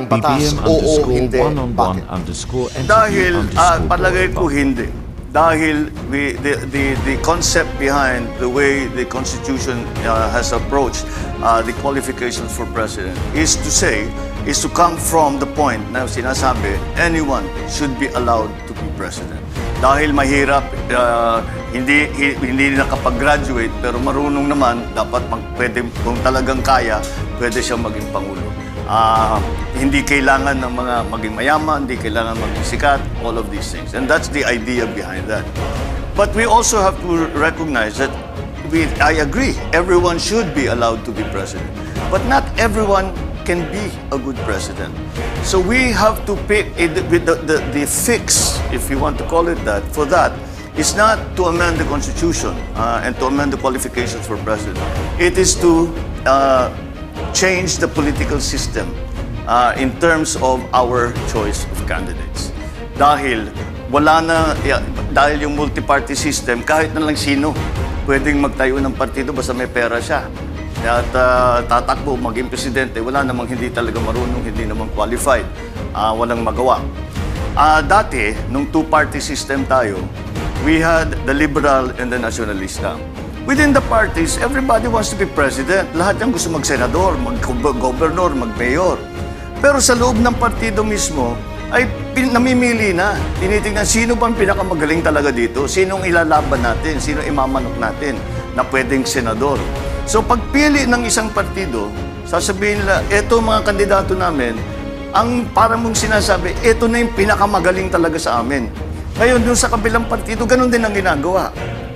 ng batas? Oo, hindi. BBM.one Bakit? Dahil palagay ko hindi. Dahil the concept behind the way the Constitution has approached the qualifications for president is to come from the point na sinasabi anyone should be allowed to be president. Dahil mahirap, hindi nakapag-graduate pero marunong naman, dapat pwede, kung talagang kaya, pwede siyang maging pangulo. Hindi kailangan ng mga maging mayaman, hindi kailangan maging sikat, all of these things. And that's the idea behind that. But we also have to recognize that I agree, everyone should be allowed to be president. But not everyone can be a good president. So we have to pick the fix, if you want to call it that, for that is not to amend the Constitution and to amend the qualifications for president. It is to change the political system in terms of our choice of candidates. Dahil dahil yung multi-party system, kahit na lang sino pwedeng magtayo ng partido basta may pera siya. At tatakbo, maging presidente, wala namang hindi talaga marunong, hindi namang qualified, walang magawa. Dati, nung two-party system tayo, we had the liberal and the nationalista. Within the parties, everybody wants to be president. Lahat yung gusto mag-senador, mag-governor, mag-mayor. Pero sa loob ng partido mismo, ay namimili na. Tinitingnan sino bang pinakamagaling talaga dito, sinong ilalaban natin, sino imamanok natin na pwedeng senador. So pagpili ng isang partido, sasabihin nila, eto mga kandidato namin, ang parang mong sinasabi, eto na yung pinakamagaling talaga sa amin. Ngayon, dun sa kabilang partido, ganun din ang ginagawa.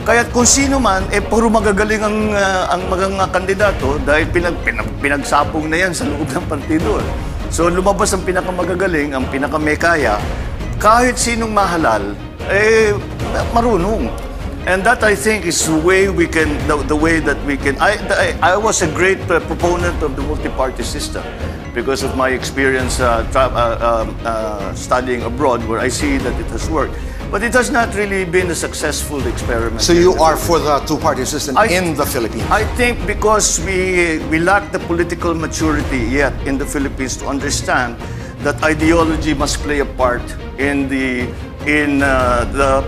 Kaya kung sino man, puro magagaling ang mga kandidato dahil pinagsapong na yan sa loob ng partido. So lumabas ang pinakamagagaling, ang pinakamekaya, kahit sinong mahalal, marunong. And that, I think, is the way we can, the way that we can. I was a great proponent of the multi-party system because of my experience studying abroad, where I see that it has worked. But it has not really been a successful experiment. So you are for the two-party system in the Philippines? I think because we lack the political maturity yet in the Philippines to understand that ideology must play a part in the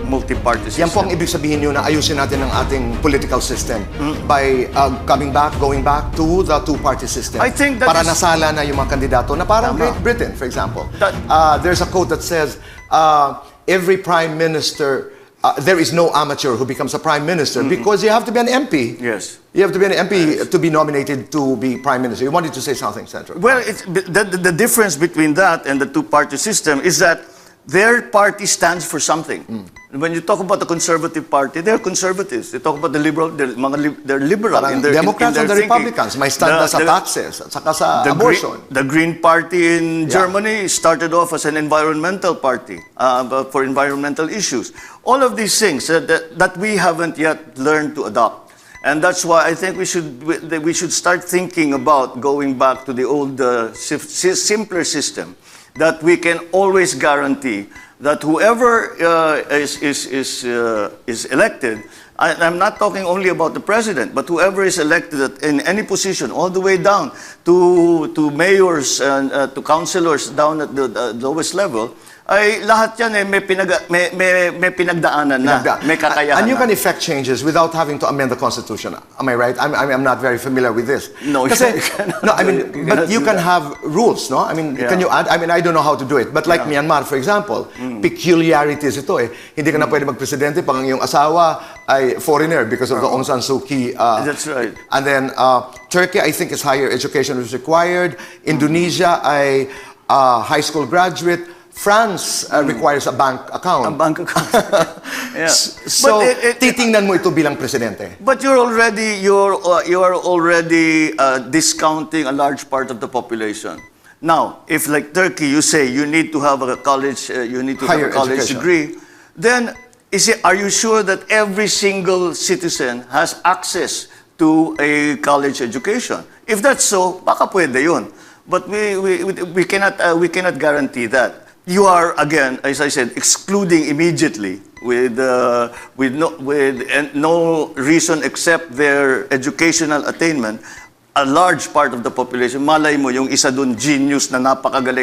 multi-party system. Yan po ang ibig sabihin nyo na ayusin natin ang ating political system by going back to the two-party system. I think that para nasala na yung mga kandidato na parang Great Britain, for example. There's a quote that says, every prime minister, there is no amateur who becomes a prime minister because you have to be an MP. Yes. You have to be an MP to be nominated to be prime minister. You wanted to say something, Senator? Well, the difference between that and the two-party system is that their party stands for something. When you talk about the Conservative Party, they're conservatives. They talk about the liberal, they're liberal in their Democrats in and the thinking. Republicans, may stand sa taxes at saka sa abortion. The Green Party in Germany started off as an environmental party for environmental issues. All of these things that we haven't yet learned to adopt. And that's why I think we should start thinking about going back to the old simpler system, that we can always guarantee that whoever is elected, I'm not talking only about the president, but whoever is elected in any position, all the way down to mayors and to councilors down at the lowest level, ay lahat yan may pinagdaanan na, may kakayahan. And you can effect changes without having to amend the Constitution. Am I right? I'm not very familiar with this. No, Kasi, no, I mean, but you can have rules, no? I mean, can you add? I mean, I don't know how to do it. But like Myanmar, for example, peculiarities ito eh. Hindi ka na pwede magpresidente pag ang iyong asawa ay foreigner because of the Aung San Suu Kyi. That's right. And then Turkey, I think, is higher education is required. Indonesia ay high school graduate. France requires a bank account. A bank account. Yeah. So, titingnan mo ito bilang presidente. But you're already discounting a large part of the population. Now, if like Turkey, you say you need to have a college, degree, then are you sure that every single citizen has access to a college education? If that's so, baka pwede yun. But we cannot guarantee that. You are, again, as I said, excluding immediately with no reason except their educational attainment, a large part of the population. Malay mo, yung isa dun genius na napakagaling.